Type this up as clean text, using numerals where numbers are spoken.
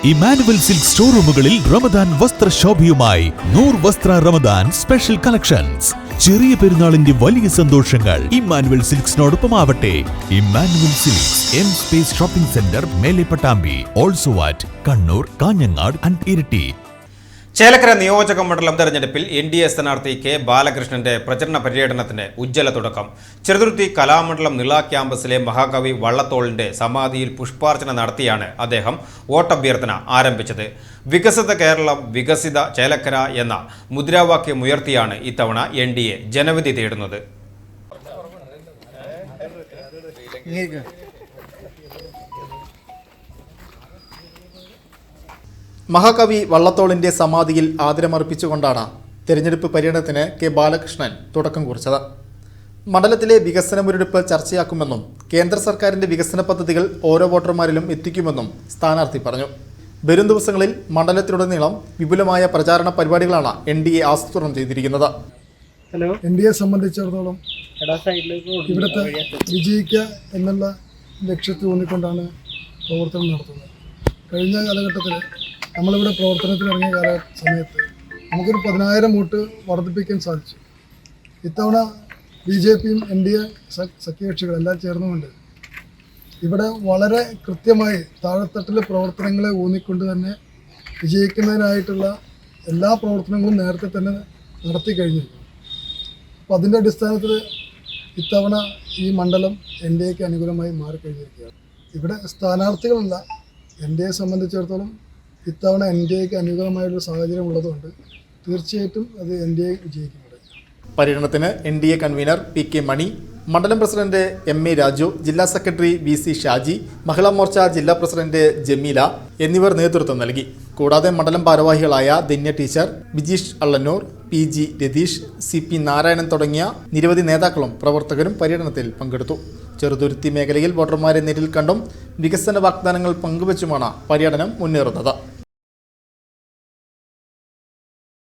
Emmanuel silk സ്റ്റോറൂമുകളിൽ Ramadan വസ്ത്രശോഭയുമായി നൂർ വസ്ത്ര Ramadan special collections. ചെറിയ പെരുന്നാളിന്റെ വലിയ സന്തോഷങ്ങൾ ഇമാനുവൽ സിൽക്സിനോടൊപ്പം ആവട്ടെ. Emmanuel silks M space shopping centre, മേലെ Pattambi, also at Kannur, Kanhangad and Iritty. Chelakkara നിയോജക മണ്ഡലം തെരഞ്ഞെടുപ്പിൽ NDA സ്ഥാനാർത്ഥി കെ ബാലകൃഷ്ണന്റെ പ്രചരണ പര്യടനത്തിന് ഉജ്ജ്വല തുടക്കം. ചെറുതുരുത്തി കലാമണ്ഡലം നിള ക്യാമ്പസിലെ മഹാകവി വള്ളത്തോളിന്റെ സമാധിയിൽ പുഷ്പാർച്ചന നടത്തിയാണ് അദ്ദേഹം വോട്ടഭ്യർത്ഥന ആരംഭിച്ചത്. വികസിത കേരളം, വികസിത ചേലക്കര എന്ന മുദ്രാവാക്യമുയർത്തിയാണ് ഇത്തവണ NDA ജനവിധി തേടുന്നത്. മഹാകവി വള്ളത്തോളിന്റെ സമാധിയിൽ ആദരമർപ്പിച്ചുകൊണ്ടാണ് തെരഞ്ഞെടുപ്പ് പര്യടനത്തിന് കെ ബാലകൃഷ്ണൻ തുടക്കം കുറിച്ചത്. മണ്ഡലത്തിലെ വികസന മുരടിപ്പ് ചർച്ചയാക്കുമെന്നും കേന്ദ്ര സർക്കാരിന്റെ വികസന പദ്ധതികൾ ഓരോ വോട്ടർമാരിലും എത്തിക്കുമെന്നും സ്ഥാനാർത്ഥി പറഞ്ഞു. വരും ദിവസങ്ങളിൽ മണ്ഡലത്തിലുടനീളം വിപുലമായ പ്രചാരണ പരിപാടികളാണ് NDA ആസൂത്രണം ചെയ്തിരിക്കുന്നത്. NDA സംബന്ധിച്ചിടത്തോളം ഇവിടുത്തെ വിജയിക്കുക എന്നുള്ള ലക്ഷ്യത്തിൽ ഊന്നിക്കൊണ്ടാണ് പ്രവർത്തനം നടത്തുന്നത്. കഴിഞ്ഞ കാലഘട്ടത്തിൽ നമ്മളിവിടെ പ്രവർത്തനത്തിനിറങ്ങിയ സമയത്ത് നമുക്കൊരു 10,000 വോട്ട് വർദ്ധിപ്പിക്കാൻ സാധിച്ചു. ഇത്തവണ BJPയും NDA സഖ്യകക്ഷികളെല്ലാം ചേർന്നുകൊണ്ട് ഇവിടെ വളരെ കൃത്യമായി താഴെത്തട്ടിലെ പ്രവർത്തനങ്ങളെ ഊന്നിക്കൊണ്ട് തന്നെ വിജയിക്കുന്നതിനായിട്ടുള്ള എല്ലാ പ്രവർത്തനങ്ങളും നേരത്തെ തന്നെ നടത്തി കഴിഞ്ഞു. അപ്പോൾ അതിൻ്റെ അടിസ്ഥാനത്തിൽ ഇത്തവണ ഈ മണ്ഡലം NDAക്ക് അനുകൂലമായി മാറിക്കഴിഞ്ഞിരിക്കുകയാണ്. ഇവിടെ സ്ഥാനാർത്ഥികളല്ല, NDA സംബന്ധിച്ചിടത്തോളം ഇത്തവണ NDAക്ക് അനുകൂലമായൊരു സാഹചര്യം ഉള്ളതുകൊണ്ട് തീർച്ചയായിട്ടും അത് NDA വിജയിക്കുന്നത്. പര്യടനത്തിന് NDA കൺവീനർ PK മണി, മണ്ഡലം പ്രസിഡന്റ് MA രാജു, ജില്ലാ സെക്രട്ടറി BC ഷാജി, മഹിളാ മോർച്ച ജില്ലാ പ്രസിഡന്റ് ജമീല എന്നിവർ നേതൃത്വം നൽകി. കൂടാതെ മണ്ഡലം ഭാരവാഹികളായ Dhanya teacher, Bijeesh അള്ളന്നൂർ, PG Ratheesh, CP Narayanan തുടങ്ങിയ നിരവധി നേതാക്കളും പ്രവർത്തകരും പര്യടനത്തിൽ പങ്കെടുത്തു. ചെറുതുരുത്തി മേഖലയിൽ വോട്ടർമാരെ നേരിൽ കണ്ടും വികസന വാഗ്ദാനങ്ങൾ പങ്കുവച്ചുമാണ് പര്യടനം മുന്നേറുന്നത്.